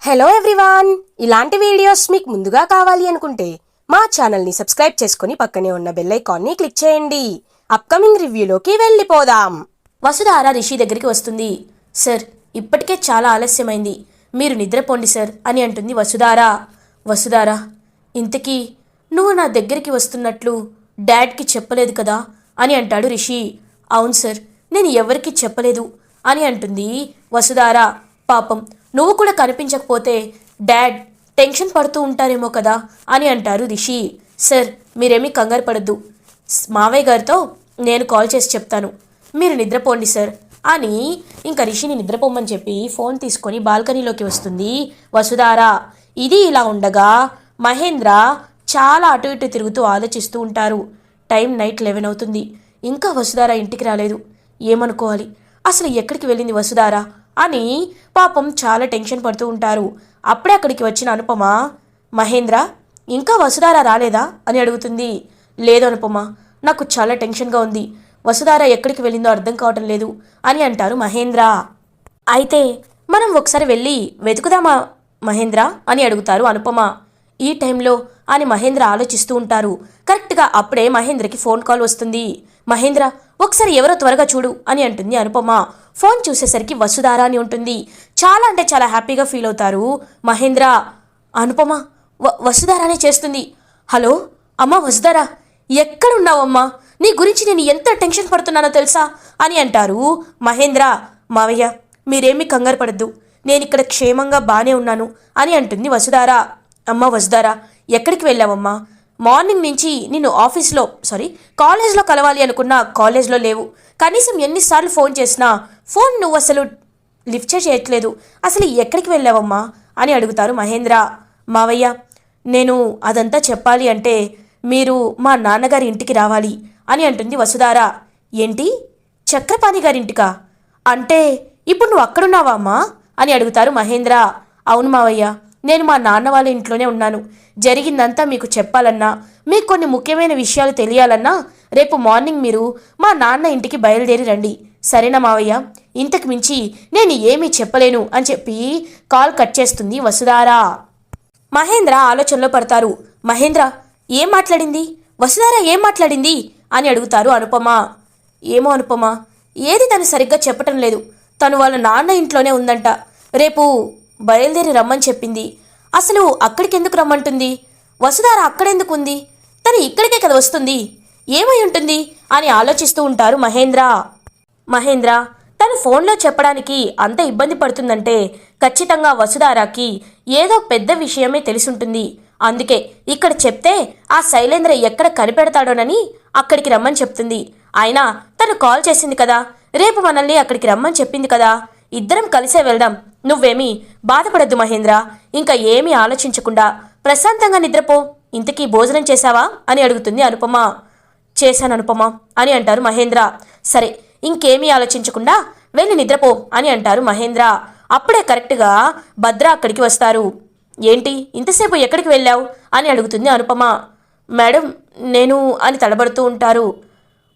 Hello everyone, ఇలాంటి videos మీకు ముందుగా కావాలి అనుకుంటే మా ఛానల్ని సబ్స్క్రైబ్ చేసుకుని పక్కనే ఉన్న బెల్ ఐకాన్ని క్లిక్ చేయండి. అప్కమింగ్ రివ్యూలోకి వెళ్ళిపోదాం. వసుధార రిషి దగ్గరికి వస్తుంది. సార్, ఇప్పటికే చాలా ఆలస్యమైంది, మీరు నిద్రపోండి సార్ అని అంటుంది వసుధార. వసుధార, ఇంతకీ నువ్వు నా దగ్గరికి వస్తున్నట్లు డాడ్కి చెప్పలేదు కదా అని అంటాడు రిషి. అవును సార్, నేను ఎవరికి చెప్పలేదు అని అంటుంది వసుధార. పాపం, నువ్వు కూడా కనిపించకపోతే డాడ్ టెన్షన్ పడుతూ ఉంటారేమో కదా అని అంటారు రిషి. సార్, మీరేమీ కంగారు పడద్దు, మావయ్య గారితో నేను కాల్ చేసి చెప్తాను, మీరు నిద్రపోండి సార్ అని ఇంకా రిషిని నిద్రపోమని చెప్పి ఫోన్ తీసుకొని బాల్కనీలోకి వస్తుంది వసుధార. ఇది ఇలా ఉండగా మహేంద్ర చాలా అటు ఇటు తిరుగుతూ ఆలోచిస్తూ ఉంటారు. టైం నైట్ 11 అవుతుంది, ఇంకా వసుధార ఇంటికి రాలేదు. ఏమనుకోవాలి, అసలు ఎక్కడికి వెళ్ళింది వసుధార అని పాపం చాలా టెన్షన్ పడుతూ ఉంటారు. అప్పుడే అక్కడికి వచ్చిన అనుపమ, మహేంద్ర ఇంకా వసుధార రాలేదా అని అడుగుతుంది. లేదు అనుపమ, నాకు చాలా టెన్షన్గా ఉంది, వసుధార ఎక్కడికి వెళ్ళిందో అర్థం కావటం లేదు అని అంటారు మహేంద్ర. అయితే మనం ఒకసారి వెళ్ళి వెతుకుదామా మహేంద్ర అని అడుగుతారు అనుపమ. ఈ టైంలో అని మహేంద్ర ఆలోచిస్తూ ఉంటారు. కరెక్ట్గా అప్పుడే మహేంద్రకి ఫోన్ కాల్ వస్తుంది. మహేంద్ర, ఒకసారి ఎవరో త్వరగా చూడు అని అంటుంది అనుపమ. ఫోన్ చూసేసరికి వసుధార అని ఉంటుంది. చాలా అంటే చాలా హ్యాపీగా ఫీల్ అవుతారు మహేంద్ర. అనుపమ వసుధారానే చేస్తుంది. హలో అమ్మా వసుధార, ఎక్కడున్నావమ్మా? నీ గురించి నేను ఎంత టెన్షన్ పడుతున్నానో తెలుసా అని అంటారు మహేంద్ర. మావయ్య, మీరేమీ కంగారు పడద్దు, నేను ఇక్కడ క్షేమంగా బాగానే ఉన్నాను అని అంటుంది వసుధార. అమ్మ వసుధార, ఎక్కడికి వెళ్ళావమ్మా? మార్నింగ్ నుంచి నిన్ను కాలేజ్లో కలవాలి అనుకున్నా, కాలేజ్లో లేవు. కనీసం ఎన్నిసార్లు ఫోన్ చేసినా ఫోన్ నువ్వు అసలు లిఫ్ట్ చేయట్లేదు. అసలు ఎక్కడికి వెళ్ళావమ్మా అని అడుగుతారు మహేంద్ర. మావయ్య, నేను అదంతా చెప్పాలి అంటే మీరు మా నాన్నగారి ఇంటికి రావాలి అని అంటుంది వసుధార. ఏంటి, చక్రపాణి గారింటికా? అంటే ఇప్పుడు నువ్వు అక్కడున్నావా అమ్మా అని అడుగుతారు మహేంద్ర. అవును మావయ్య, నేను మా నాన్న వాళ్ళ ఇంట్లోనే ఉన్నాను. జరిగిందంతా మీకు చెప్పాలన్నా, మీకు కొన్ని ముఖ్యమైన విషయాలు తెలియాలన్నా రేపు మార్నింగ్ మీరు మా నాన్న ఇంటికి బయలుదేరి రండి, సరేనా మావయ్య? ఇంతకు మించి నేను ఏమీ చెప్పలేను అని చెప్పి కాల్ కట్ చేస్తుంది వసుధార. మహేంద్ర ఆలోచనలో పడతారు. మహేంద్ర, ఏం మాట్లాడింది వసుధార, ఏం మాట్లాడింది అని అడుగుతారు అనుపమ. ఏమో అనుపమ, ఏది తను సరిగ్గా చెప్పటం లేదు. తను వాళ్ళ నాన్న ఇంట్లోనే ఉందంట, రేపు బయలుదేరి రమ్మని చెప్పింది. అసలు అక్కడికి ఎందుకు రమ్మంటుంది? వసుధార అక్కడెందుకు ఉంది? తను ఇక్కడికే కదా వస్తుంది, ఏమై ఉంటుంది అని ఆలోచిస్తూ ఉంటారు మహేంద్ర. మహేంద్ర తను ఫోన్లో చెప్పడానికి అంత ఇబ్బంది పడుతుందంటే ఖచ్చితంగా వసుధారకి ఏదో పెద్ద విషయమే తెలిసుంటుంది. అందుకే ఇక్కడ చెప్తే ఆ శైలేంద్ర ఎక్కడ కనిపెడతాడోనని అక్కడికి రమ్మని చెప్తుంది. అయినా తను కాల్ చేసింది కదా, రేపు మనల్ని అక్కడికి రమ్మని చెప్పింది కదా, ఇద్దరం కలిసే వెళ్దాం. నువ్వేమీ బాధపడద్దు మహేంద్ర, ఇంకా ఏమీ ఆలోచించకుండా ప్రశాంతంగా నిద్రపో. ఇంతకీ భోజనం చేశావా అని అడుగుతుంది అనుపమ. చేశాను అనుపమ అని అంటారు మహేంద్ర. సరే, ఇంకేమీ ఆలోచించకుండా వెళ్ళి నిద్రపో అని అంటారు మహేంద్ర. అప్పుడే కరెక్ట్గా భద్ర అక్కడికి వస్తారు. ఏంటి ఇంతసేపు ఎక్కడికి వెళ్ళావు అని అడుగుతుంది అనుపమ. మేడం, నేను అని తడబడుతూ ఉంటారు.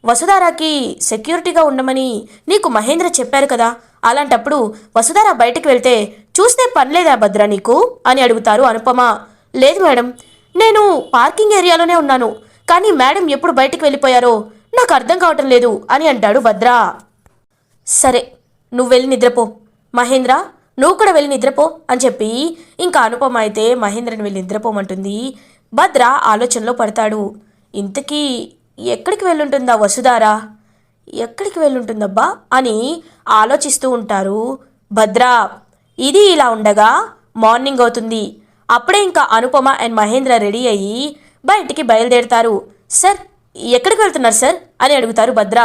వసుధారకి సెక్యూరిటీగా ఉండమని నీకు మహేంద్ర చెప్పారు కదా, అలాంటప్పుడు వసుధార బయటికి వెళ్తే చూస్తే పనిలేదా భద్ర నీకు అని అడుగుతారు అనుపమ. లేదు మేడం, నేను పార్కింగ్ ఏరియాలోనే ఉన్నాను, కానీ మేడం ఎప్పుడు బయటికి వెళ్ళిపోయారో నాకు అర్థం కావటం లేదు అని అంటాడు భద్ర. సరే, నువ్వు వెళ్ళి నిద్రపో. మహేంద్ర, నువ్వు కూడా వెళ్ళి నిద్రపో అని చెప్పి ఇంకా అనుపమ అయితే మహేంద్రని వెళ్ళి నిద్రపోమంటుంది. భద్ర ఆలోచనలో పడతాడు. ఇంతకీ ఎక్కడికి వెళ్ళుంటుందా వసుధార, ఎక్కడికి వెళ్ళుంటుందబ్బా అని ఆలోచిస్తూ ఉంటారు భద్ర. ఇది ఇలా ఉండగా మార్నింగ్ అవుతుంది. అప్పుడే ఇంకా అనుపమ అండ్ మహేంద్ర రెడీ అయ్యి బయటికి బయలుదేరుతారు. సార్, ఎక్కడికి వెళ్తున్నారు సార్ అని అడుగుతారు భద్ర.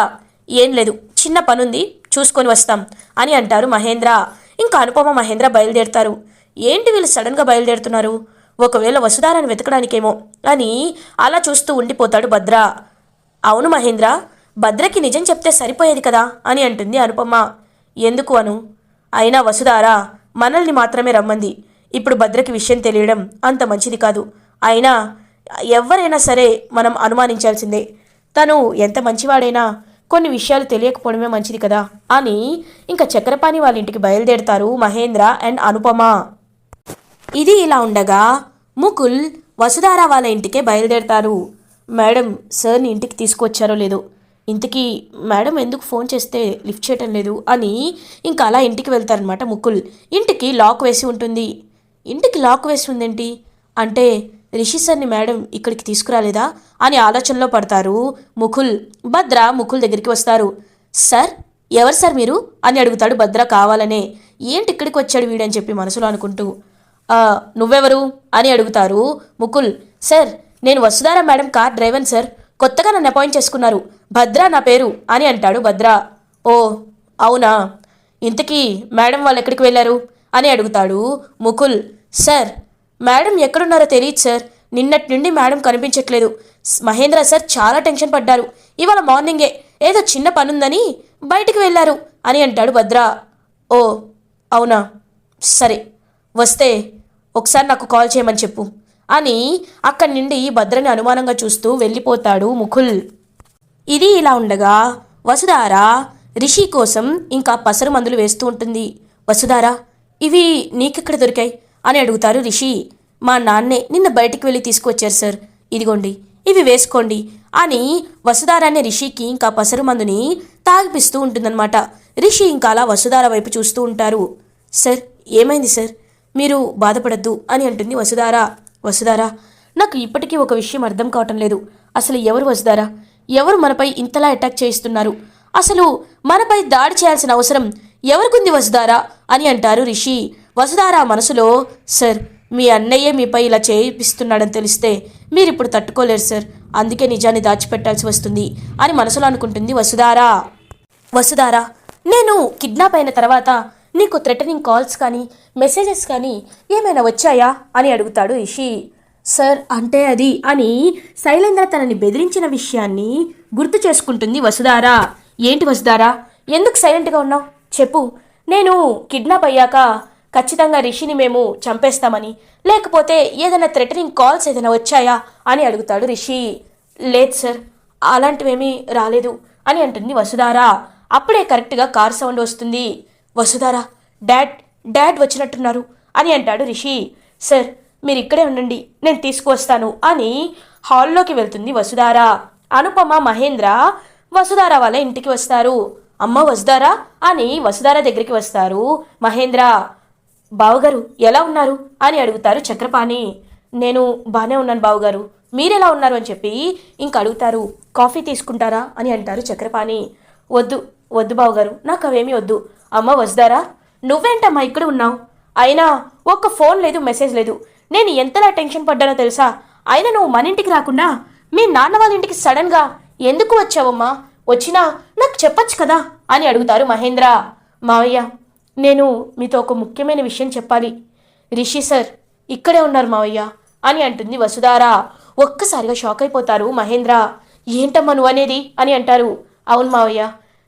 ఏం లేదు, చిన్న పనుంది, చూసుకొని వస్తాం అని అంటారు మహేంద్ర. ఇంకా అనుపమ మహేంద్ర బయలుదేరుతారు. ఏంటి వీళ్ళు సడన్గా బయలుదేరుతున్నారు? ఒకవేళ వసుధారని వెతకడానికేమో అని అలా చూస్తూ ఉండిపోతాడు భద్ర. అవును మహేంద్ర, భద్రకి నిజం చెప్తే సరిపోయేది కదా అని అంటుంది అనుపమ. ఎందుకు అను? అయినా వసుధార మనల్ని మాత్రమే రమ్మంది. ఇప్పుడు భద్రకి విషయం తెలియడం అంత మంచిది కాదు. అయినా ఎవరైనా సరే మనం అనుమానించాల్సిందే. తను ఎంత మంచివాడైనా కొన్ని విషయాలు తెలియకపోవడమే మంచిది కదా అని ఇంకా చక్రపాణి వాళ్ళ ఇంటికి బయలుదేరుతారు మహేంద్ర అండ్ అనుపమ. ఇది ఇలా ఉండగా ముకుల్ వసుధార వాళ్ళ ఇంటికే బయలుదేరతారు. మేడం, సార్ని ఇంటికి తీసుకువచ్చారో లేదో, ఇంతకీ మేడం ఎందుకు ఫోన్ చేస్తే లిఫ్ట్ చేయటం లేదు అని ఇంకా అలా ఇంటికి వెళ్తారనమాట ముకుల్. ఇంటికి లాక్ వేసి ఉంటుంది. ఇంటికి లాక్ వేసి ఉందేంటి అంటే రిషి సార్ని మేడం ఇక్కడికి తీసుకురాలేదా అని ఆలోచనలో పడతారు ముకుల్. భద్ర ముకుల్ దగ్గరికి వస్తారు. సార్, ఎవరు సార్ మీరు అని అడుగుతాడు భద్ర కావాలనే. ఏంటి ఇక్కడికి వచ్చాడు వీడని చెప్పి మనసులో అనుకుంటూ. నువ్వెవరు అని అడుగుతారు ముకుల్. సార్, నేను Vasudhara madam car driver sir, కొత్తగా నన్ను అపాయింట్ చేసుకున్నారు, భద్ర నా పేరు అని అంటాడు భద్ర. ఓ అవునా, ఇంతకీ మేడం వాళ్ళు ఎక్కడికి వెళ్ళారు అని అడుగుతాడు ముకుల్. సార్, మేడం ఎక్కడున్నారో తెలియదు సార్, నిన్నటి నుండి మేడం కనిపించట్లేదు. మహేంద్ర సార్ చాలా టెన్షన్ పడ్డారు, ఇవాళ మార్నింగే ఏదో చిన్న పనుందని బయటికి వెళ్ళారు అని అంటాడు భద్ర. ఓ అవునా, సరే, వస్తే ఒకసారి నాకు కాల్ చేయమని చెప్పు అని అక్కడి నుండి భద్రని అనుమానంగా చూస్తూ వెళ్ళిపోతాడు ముకుల్. ఇది ఇలా ఉండగా వసుధార రిషి కోసం ఇంకా పసరు మందులు వేస్తూ ఉంటుంది. వసుధార, ఇవి నీకెక్కడ దొరికాయి అని అడుగుతారు రిషి. మా నాన్నే నిన్న బయటికి వెళ్ళి తీసుకువచ్చారు సార్, ఇదిగోండి ఇవి వేసుకోండి అని వసుధార అనే రిషికి ఇంకా పసరు మందుని తాగిపిస్తూ ఉంటుందన్నమాట. రిషి ఇంకా అలా వసుధార వైపు చూస్తూ ఉంటారు. సార్, ఏమైంది సార్, మీరు బాధపడద్దు అని అంటుంది వసుధార. వసుధార, నాకు ఇప్పటికీ ఒక విషయం అర్థం కావటం లేదు. అసలు ఎవరు వసుధార, ఎవరు మనపై ఇంతలా అటాక్ చేయిస్తున్నారు, అసలు మనపై దాడి చేయాల్సిన అవసరం ఎవరికుంది వసుధార అని అంటారు రిషి. వసుధార మనసులో, సార్, మీ అన్నయ్యే మీపై ఇలా చేయిస్తున్నాడని తెలిస్తే మీరిప్పుడు తట్టుకోలేరు సార్, అందుకే నిజాన్ని దాచిపెట్టాల్సి వస్తుంది అని మనసులో అనుకుంటుంది వసుధార. వసుధార, నేను కిడ్నాప్ అయిన తర్వాత నీకు థ్రెటనింగ్ కాల్స్ కానీ మెసేజెస్ కానీ ఏమైనా వచ్చాయా అని అడుగుతాడు రిషి. సార్, అంటే అది అని శైలేంద్ర తనని బెదిరించిన విషయాన్ని గుర్తు చేసుకుంటుంది వసుధార. ఏంటి వసుధార, ఎందుకు సైలెంట్గా ఉన్నావు చెప్పు. నేను కిడ్నాప్ అయ్యాక ఖచ్చితంగా రిషిని మేము చంపేస్తామని, లేకపోతే ఏదైనా థ్రెటనింగ్ కాల్స్ ఏదైనా వచ్చాయా అని అడుగుతాడు రిషి. లేదు సార్, అలాంటివేమీ రాలేదు అని అంటుంది వసుధార. అప్పుడే కరెక్ట్గా కార్ సౌండ్ వస్తుంది. వసుధార, డాడ్ వచ్చినట్టున్నారు అని అంటాడు రిషి. సార్, మీరు ఇక్కడే ఉండండి, నేను తీసుకువస్తాను అని హాల్లోకి వెళ్తుంది వసుధార. అనుపమ, మహేంద్ర వసుధార వాళ్ళ ఇంటికి వస్తారు. అమ్మ వసుధార అని వసుధార దగ్గరికి వస్తారు మహేంద్ర. బావగారు ఎలా ఉన్నారు అని అడుగుతారు చక్రపాణి. నేను బాగానే ఉన్నాను బావగారు, మీరెలా ఉన్నారు అని చెప్పి ఇంక అడుగుతారు. కాఫీ తీసుకుంటారా అని అంటారు చక్రపాణి. వద్దు బావగారు, నాకు అవేమీ వద్దు. అమ్మ వసుధార, నువ్వేంటమ్మా ఇక్కడ ఉన్నావు, అయినా ఒక్క ఫోన్ లేదు, మెసేజ్ లేదు. నేను ఎంతలా టెన్షన్ పడ్డానో తెలుసా, అయినా నువ్వు మన ఇంటికి రాకుండా మీ నాన్న వాళ్ళ ఇంటికి సడన్గా ఎందుకు వచ్చావమ్మా, వచ్చినా నాకు చెప్పచ్చు కదా అని అడుగుతారు మహేంద్ర. మావయ్య, నేను మీతో ఒక ముఖ్యమైన విషయం చెప్పాలి. రిషి సార్ ఇక్కడే ఉన్నారు మావయ్య అని అంటుంది వసుధార. ఒక్కసారిగా షాక్ అయిపోతారు మహేంద్ర. ఏంటమ్మా నువ్వు అనేది అని అంటారు. అవును మావయ్య,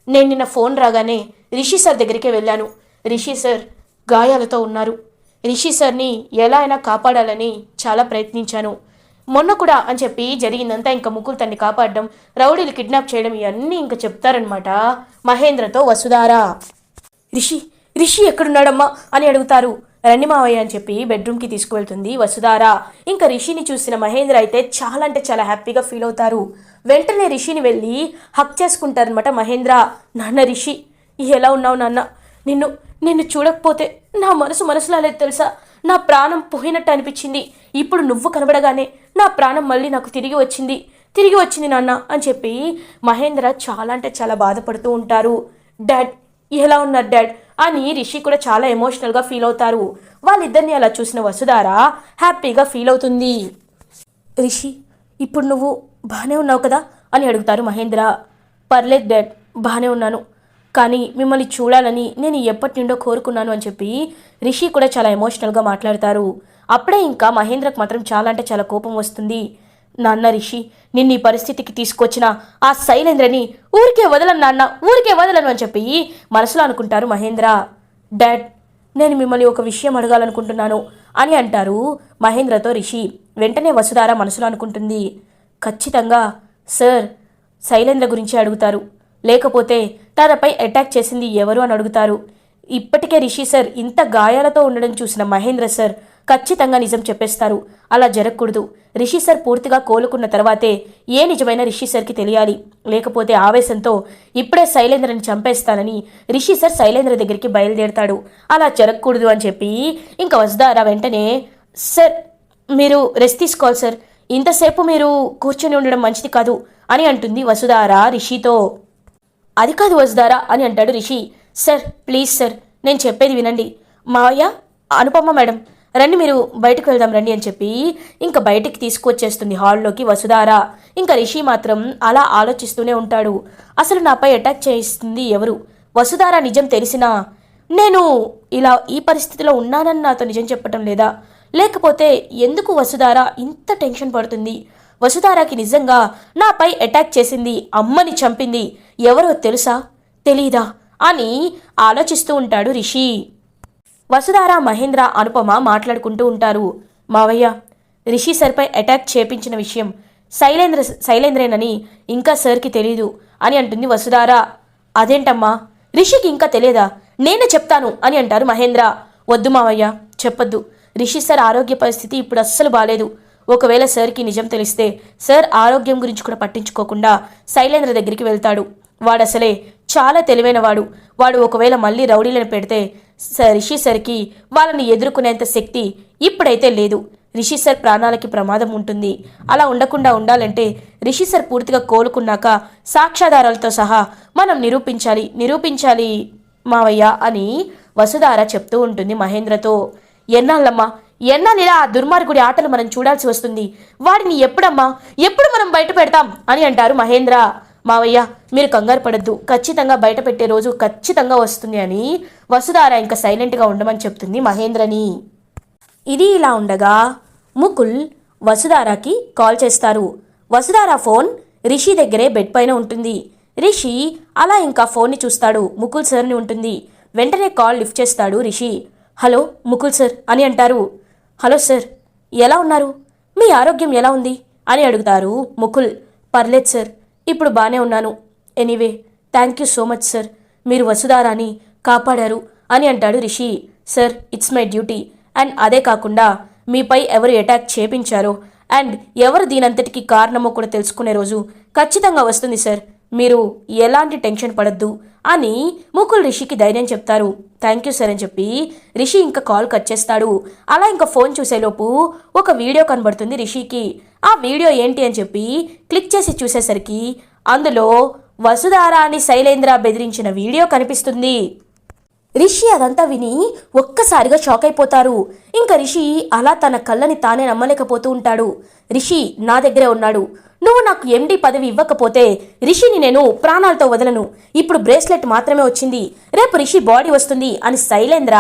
నేను నిన్న ఫోన్ రాగానే రిషి సార్ దగ్గరికే వెళ్ళాను. రిషి సార్ గాయాలతో ఉన్నారు. రిషి సార్ని ఎలా అయినా కాపాడాలని చాలా ప్రయత్నించాను. మొన్న కూడా అని చెప్పి జరిగిందంతా ఇంకా ముకుల్ తన్ని కాపాడడం, రౌడీలు కిడ్నాప్ చేయడం ఇవన్నీ ఇంకా చెప్తారనమాట మహేంద్రతో వసుధార. రిషి ఎక్కడున్నాడమ్మా అని అడుగుతారు. రండి మావయ్య అని చెప్పి బెడ్రూమ్కి తీసుకువెళ్తుంది వసుధార. ఇంకా రిషిని చూసిన మహేంద్ర అయితే చాలా అంటే చాలా హ్యాపీగా ఫీల్ అవుతారు. వెంటనే రిషిని వెళ్ళి హక్ చేసుకుంటారనమాట మహేంద్ర. నాన్న రిషి, ఎలా ఉన్నావు నాన్న, నిన్ను చూడకపోతే నా మనసులా లేదు తెలుసా, నా ప్రాణం పోయినట్టు అనిపించింది. ఇప్పుడు నువ్వు కనబడగానే నా ప్రాణం మళ్ళీ నాకు తిరిగి వచ్చింది నాన్న అని చెప్పి మహేంద్ర చాలా అంటే చాలా బాధపడుతూ ఉంటారు. డాడ్ ఎలా ఉన్నారు డాడ్ అని రిషి కూడా చాలా ఎమోషనల్గా ఫీల్ అవుతారు. వాళ్ళిద్దరిని అలా చూసిన వసుధార హ్యాపీగా ఫీల్ అవుతుంది. రిషి, ఇప్పుడు నువ్వు బాగానే ఉన్నావు కదా అని అడుగుతారు మహేంద్ర. పర్లేదు డాడ్, బాగానే ఉన్నాను, కానీ మిమ్మల్ని చూడాలని నేను ఎప్పటి నుండో కోరుకున్నాను అని చెప్పి రిషి కూడా చాలా ఎమోషనల్గా మాట్లాడతారు. అప్పుడే ఇంకా మహేంద్రకు మాత్రం చాలా అంటే చాలా కోపం వస్తుంది. నాన్న రిషి, నిన్ను ఈ పరిస్థితికి తీసుకొచ్చిన ఆ శైలేంద్రని ఊరికే వదలను అని చెప్పి మనసులో అనుకుంటారు మహేంద్ర. డాడ్, నేను మిమ్మల్ని ఒక విషయం అడగాలనుకుంటున్నాను అని అంటారు మహేంద్రతో రిషి. వెంటనే వసుధార మనసులో అనుకుంటుంది, ఖచ్చితంగా సార్ శైలేంద్ర గురించి అడుగుతారు, లేకపోతే తనపై అటాక్ చేసింది ఎవరు అని అడుగుతారు. ఇప్పటికే రిషి సార్ ఇంత గాయాలతో ఉండడం చూసిన మహేంద్ర సార్ ఖచ్చితంగా నిజం చెప్పేస్తారు. అలా జరగకూడదు. రిషి సార్ పూర్తిగా కోలుకున్న తర్వాతే ఏ నిజమైన రిషి సార్కి తెలియాలి. లేకపోతే ఆవేశంతో ఇప్పుడే శైలేంద్రని చంపేస్తానని రిషి సార్ శైలేంద్ర దగ్గరికి బయలుదేరతాడు. అలా జరగకూడదు అని చెప్పి ఇంకా వసుధార వెంటనే, సార్ మీరు రెస్ట్ తీసుకోవాలి సార్, ఇంతసేపు మీరు కూర్చొని ఉండడం మంచిది కాదు అని అంటుంది వసుధార రిషితో. అది కాదు వసుధార అని అంటాడు రిషి. సార్ ప్లీజ్ సార్, నేను చెప్పేది వినండి. మావయ్య, అనుపమ మేడం, రండి మీరు బయటకు వెళ్దాం రండి అని చెప్పి ఇంకా బయటికి తీసుకొచ్చేస్తుంది హాల్లోకి వసుధార. ఇంకా రిషి మాత్రం అలా ఆలోచిస్తూనే ఉంటాడు. అసలు నాపై అటాక్ చేయిస్తుంది ఎవరు? వసుధార నిజం తెలిసినా నేను ఇలా ఈ పరిస్థితిలో ఉన్నానని నాతో నిజం చెప్పటం లేదా? లేకపోతే ఎందుకు వసుధార ఇంత టెన్షన్ పడుతుంది? వసుధారకి నిజంగా నాపై అటాక్ చేసింది, అమ్మని చంపింది ఎవరో తెలుసా తెలీదా అని ఆలోచిస్తూ ఉంటాడు రిషి. వసుధార, మహేంద్ర, అనుపమ మాట్లాడుకుంటూ ఉంటారు. మావయ్య, రిషి సార్పై అటాక్ చేపించిన విషయం శైలేంద్రేనని ఇంకా సార్కి తెలీదు అని అంటుంది వసుధార. అదేంటమ్మా, రిషికి ఇంకా తెలియదా? నేనే చెప్తాను అని అంటారు మహేంద్ర. వద్దు మావయ్య, చెప్పొద్దు. రిషి సార్ ఆరోగ్య పరిస్థితి ఇప్పుడు అస్సలు బాలేదు. ఒకవేళ సార్కి నిజం తెలిస్తే సార్ ఆరోగ్యం గురించి కూడా పట్టించుకోకుండా శైలేంద్ర దగ్గరికి వెళ్తాడు. వాడసలే చాలా తెలివైనవాడు. వాడు ఒకవేళ మళ్ళీ రౌడీలను పెడితే రిషి సార్కి వాళ్ళని ఎదుర్కొనేంత శక్తి ఇప్పుడైతే లేదు. రిషి సార్ ప్రాణాలకి ప్రమాదం ఉంటుంది. అలా ఉండకుండా ఉండాలంటే రిషి సార్ పూర్తిగా కోలుకున్నాక సాక్ష్యాధారాలతో సహా మనం నిరూపించాలి మావయ్య అని వసుధార చెప్తూ ఉంటుంది మహేంద్రతో. ఎన్నాళ్ళమ్మా, ఎన్నాళ్ళిలా ఆ దుర్మార్గుడి ఆటలు మనం చూడాల్సి వస్తుంది? వాడిని ఎప్పుడు మనం బయట పెడతాం అని అంటారు మహేంద్ర. మావయ్య, మీరు కంగారు పడద్దు, ఖచ్చితంగా బయట పెట్టే రోజు ఖచ్చితంగా వస్తుంది అని వసుధార ఇంకా సైలెంట్గా ఉండమని చెప్తుంది మహేంద్రని. ఇది ఇలా ఉండగా ముకుల్ వసుధారకి కాల్ చేస్తారు. వసుధార ఫోన్ రిషి దగ్గరే బెడ్ పైన ఉంటుంది. రిషి అలా ఇంకా ఫోన్ని చూస్తాడు. ముకుల్ సార్ని ఉంటుంది. వెంటనే కాల్ లిఫ్ట్ చేస్తాడు రిషి. హలో ముకుల్ సార్ అని అంటారు. హలో సార్, ఎలా ఉన్నారు? మీ ఆరోగ్యం ఎలా ఉంది అని అడుగుతారు ముకుల్. పర్లేదు సార్, ఇప్పుడు బాగానే ఉన్నాను. Anyway thank you so much sir, మీరు వసుధారాని కాపాడారు అని అంటాడు Rishi. Sir, it's my duty. And అదే కాకుండా మీపై ఎవరు అటాక్ చేపించారో అండ్ ఎవరు దీనంతటికి కారణమో కూడా తెలుసుకునే రోజు ఖచ్చితంగా వస్తుంది సార్. మీరు ఎలాంటి టెన్షన్ పడద్దు అని ముకుల్ రిషికి ధైర్యం చెప్తారు. థ్యాంక్ యూ సార్ అని చెప్పి రిషి ఇంకా కాల్ కట్ చేస్తాడు. అలా ఇంకా ఫోన్ చూసేలోపు ఒక వీడియో కనబడుతుంది రిషికి. ఆ వీడియో ఏంటి అని చెప్పి క్లిక్ చేసి చూసేసరికి అందులో వసుధారాని శైలేంద్ర బెదిరించిన వీడియో కనిపిస్తుంది. రిషి అదంతా విని ఒక్కసారిగా షాక్ అయిపోతారు. ఇంకా రిషి అలా తన కళ్ళని తానే నమ్మలేకపోతూ ఉంటాడు. రిషి నా దగ్గరే ఉన్నాడు. నువ్వు నాకు ఎండి పదవి ఇవ్వకపోతే రిషిని నేను ప్రాణాలతో వదలను. ఇప్పుడు బ్రేస్లెట్ మాత్రమే వచ్చింది, రేపు రిషి బాడీ వస్తుంది అని శైలేంద్ర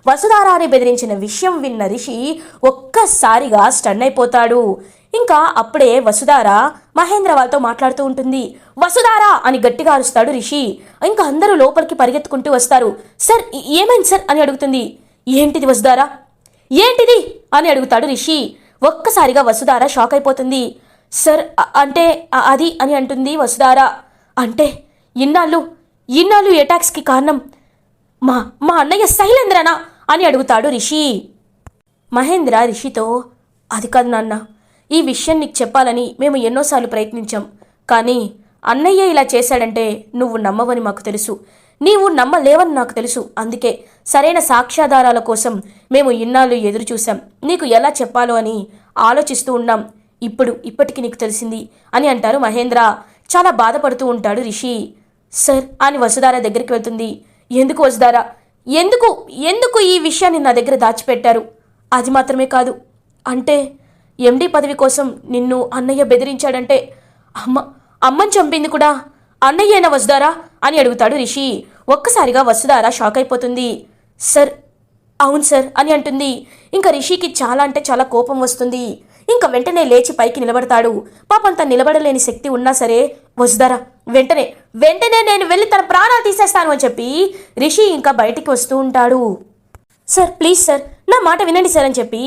వసుధారాని బెదిరించిన విషయం విన్న రిషి ఒక్కసారిగా స్టన్ అయిపోతాడు. ఇంకా అప్పుడే వసుధార మహేంద్ర వాళ్ళతో మాట్లాడుతూ ఉంటుంది. వసుధారా అని గట్టిగా అరుస్తాడు రిషి. ఇంకా అందరూ లోపలికి పరిగెత్తుకుంటూ వస్తారు. సార్ ఏమైంది సార్ అని అడుగుతుంది. ఏంటిది వసుధారా, ఏంటిది అని అడుగుతాడు రిషి. ఒక్కసారిగా వసుధార షాక్ అయిపోతుంది. సార్ అంటే అది అని అంటుంది వసుధార. అంటే ఇన్నాళ్ళు అటాక్స్కి కారణం మా అన్నయ్య శైలేంద్రనా అని అడుగుతాడు రిషి. మహేంద్ర రిషితో, అది కాదు నాన్న, ఈ విషయం నీకు చెప్పాలని మేము ఎన్నోసార్లు ప్రయత్నించాం. కానీ అన్నయ్య ఇలా చేశాడంటే నువ్వు నమ్మవని మాకు తెలుసు, నీవు నమ్మలేవని నాకు తెలుసు. అందుకే సరైన సాక్ష్యాధారాల కోసం మేము ఇన్నాళ్ళు ఎదురు చూసాం. నీకు ఎలా చెప్పాలో అని ఆలోచిస్తూ ఉన్నాం. ఇప్పటికి నీకు తెలిసింది అని అంటారు మహేంద్ర. చాలా బాధపడుతూ ఉంటాడు రిషి. సార్ అని వసుధార దగ్గరికి వెళ్తుంది. ఎందుకు వసుధార, ఎందుకు ఈ విషయాన్ని నా దగ్గర దాచిపెట్టారు? అది మాత్రమే కాదు, అంటే ఎండి పదవి కోసం నిన్ను అన్నయ్య బెదిరించాడంటే అమ్మని చంపింది కూడా అన్నయ్యేనా వసుధారా అని అడుగుతాడు రిషి. ఒక్కసారిగా వసుధార షాక్ అయిపోతుంది. సార్ అవును సార్ అని అంటుంది. ఇంకా రిషికి చాలా అంటే చాలా కోపం వస్తుంది. ఇంకా వెంటనే లేచి పైకి నిలబడతాడు. పాపం తను నిలబడలేని శక్తి ఉన్నా సరే, వసుధార వెంటనే నేను వెళ్ళి తన ప్రాణాలు తీసేస్తాను అని చెప్పి రిషి ఇంకా బయటికి వస్తూ ఉంటాడు. సార్ ప్లీజ్ సార్, నా మాట వినండి సార్ అని చెప్పి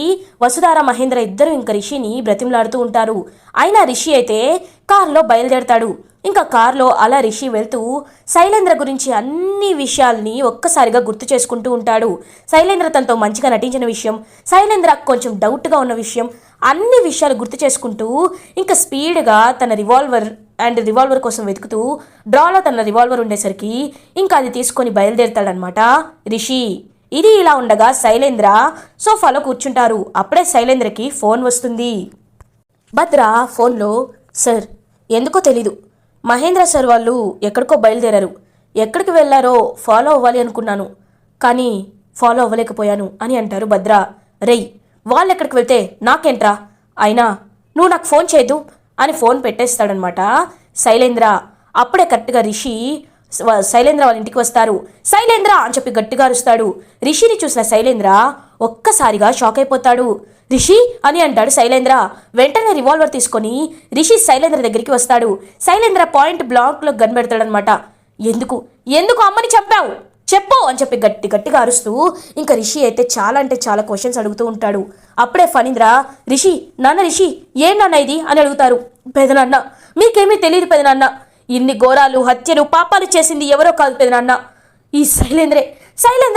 వసుధార మహేంద్ర ఇద్దరు ఇంకా రిషిని బ్రతిమలాడుతూ ఉంటారు. అయినా రిషి అయితే కారులో బయలుదేరతాడు. ఇంకా కార్లో అలా రిషి వెళ్తూ శైలేంద్ర గురించి అన్ని విషయాల్ని ఒక్కసారిగా గుర్తు చేసుకుంటూ ఉంటాడు. శైలేంద్ర తనతో మంచిగా నటించిన విషయం, శైలేంద్ర కొంచెం డౌట్గా ఉన్న విషయం, అన్ని విషయాలు గుర్తు చేసుకుంటూ ఇంకా స్పీడ్గా తన రివాల్వర్ కోసం వెతుకుతూ డ్రాలో తన రివాల్వర్ ఉండేసరికి ఇంకా అది తీసుకొని బయలుదేరుతాడనమాట రిషి. ఇది ఇలా ఉండగా శైలేంద్ర సోఫాలో కూర్చుంటారు. అప్పుడే శైలేంద్రకి ఫోన్ వస్తుంది. భద్ర ఫోన్లో, సార్ ఎందుకో తెలీదు, మహేంద్ర సార్ వాళ్ళు ఎక్కడికో బయలుదేరారు. ఎక్కడికి వెళ్ళారో ఫాలో అవ్వాలి అనుకున్నాను, కానీ ఫాలో అవ్వలేకపోయాను అని అంటారు భద్ర. రేయ్, వాళ్ళు ఎక్కడికి వెళ్తే నాకేంట్రా, అయినా నువ్వు నాకు ఫోన్ చేయదు అని ఫోన్ పెట్టేస్తాడనమాట శైలేంద్ర. అప్పుడే కరెక్ట్గా రిషి శైలేంద్ర వాళ్ళ ఇంటికి వస్తారు. శైలేంద్ర అని చెప్పి గట్టిగా అరుస్తాడు. రిషిని చూసిన శైలేంద్ర ఒక్కసారిగా షాక్ అయిపోతాడు. రిషి అని అంటాడు శైలేంద్ర. వెంటనే రివాల్వర్ తీసుకొని రిషి శైలేంద్ర దగ్గరికి వస్తాడు. శైలేంద్ర పాయింట్ బ్లాక్లో గన్ పెడతాడనమాట. ఎందుకు అమ్మని చంపావు చెప్పు అని చెప్పి గట్టిగా అరుస్తూ ఇంకా రిషి అయితే చాలా క్వశ్చన్స్ అడుగుతూ ఉంటాడు. అప్పుడే ఫణీంద్ర, రిషి ఏం నాన్న ఇది అని అడుగుతారు. పెదనాన్న, మీకేమీ తెలియదు పెదనాన్న, ఇన్ని ఘోరాలు హత్యలు పాపాలు చేసింది ఎవరో కాదు పెదనాన్న, ఈ శైలేంద్ర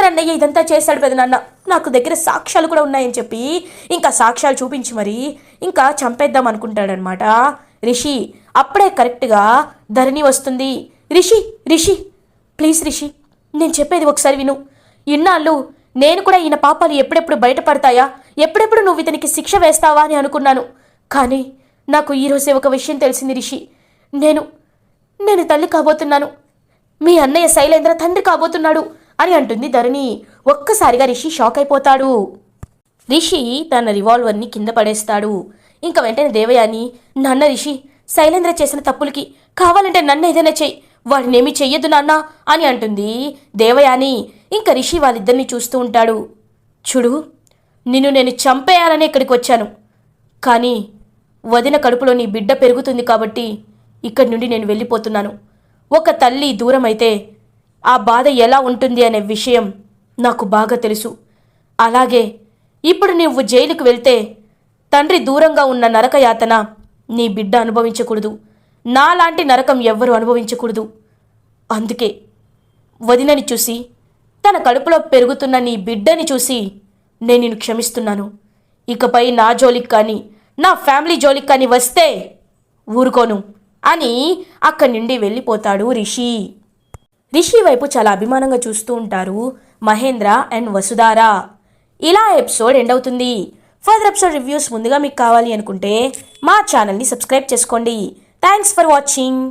అన్నయ్య ఇదంతా చేశాడు పెదనాన్న. నాకు దగ్గర సాక్ష్యాలు కూడా ఉన్నాయని చెప్పి ఇంకా సాక్ష్యాలు చూపించి మరి ఇంకా చంపేద్దాం అనుకుంటాడనమాట రిషి. అప్పుడే కరెక్ట్గా ధరణి వస్తుంది. రిషి ప్లీజ్ రిషి, నేను చెప్పేది ఒకసారి విను. ఇన్నాళ్ళు నేను కూడా ఈయన పాపాలు ఎప్పుడెప్పుడు బయటపడతాయా, ఎప్పుడెప్పుడు నువ్వు ఇతనికి శిక్ష వేస్తావా అని అనుకున్నాను. కానీ నాకు ఈరోజే ఒక విషయం తెలిసింది రిషి. నేను తల్లి కాబోతున్నాను, మీ అన్నయ్య శైలేంద్ర తండ్రి కాబోతున్నాడు అని అంటుంది ధరణి. ఒక్కసారిగా రిషి షాక్ అయిపోతాడు. రిషి తన రివాల్వర్ని కింద పడేస్తాడు. ఇంకా వెంటనే దేవయాని, నాన్న రిషి శైలేంద్ర చేసిన తప్పులకి కావాలంటే నన్ను ఏదైనా చెయ్యి, వాడినేమీ చెయ్యొద్దు నాన్న అని అంటుంది దేవయాని. ఇంకా రిషి వాళ్ళిద్దరిని చూస్తూ ఉంటాడు. చూడు, నేను చంపేయాలని ఇక్కడికి వచ్చాను, కానీ వదిన కడుపులో నీ బిడ్డ పెరుగుతుంది కాబట్టి ఇక్కడి నుండి నేను వెళ్ళిపోతున్నాను. ఒక తల్లి దూరం అయితే ఆ బాధ ఎలా ఉంటుంది అనే విషయం నాకు బాగా తెలుసు. అలాగే ఇప్పుడు నువ్వు జైలుకు వెళ్తే తండ్రి దూరంగా ఉన్న నరక యాతన నీ బిడ్డ అనుభవించకూడదు, నాలాంటి నరకం ఎవ్వరూ అనుభవించకూడదు. అందుకే వదినని చూసి, తన కడుపులో పెరుగుతున్న నీ బిడ్డని చూసి నేను నిన్ను క్షమిస్తున్నాను. ఇకపై నా జోలికి కానీ నా ఫ్యామిలీ జోలికి కానీ వస్తే ఊరుకోను అని అక్కడి నుండి వెళ్ళిపోతాడు రిషి. రిషి వైపు చాలా అభిమానంగా చూస్తూ ఉంటారు మహేంద్ర అండ్ వసుధార. ఇలా ఎపిసోడ్ ఎండ్ అవుతుంది. ఫర్దర్ ఎపిసోడ్ రివ్యూస్ ముందుగా మీకు కావాలి అనుకుంటే మా ఛానల్ని సబ్స్క్రైబ్ చేసుకోండి. Thanks for watching.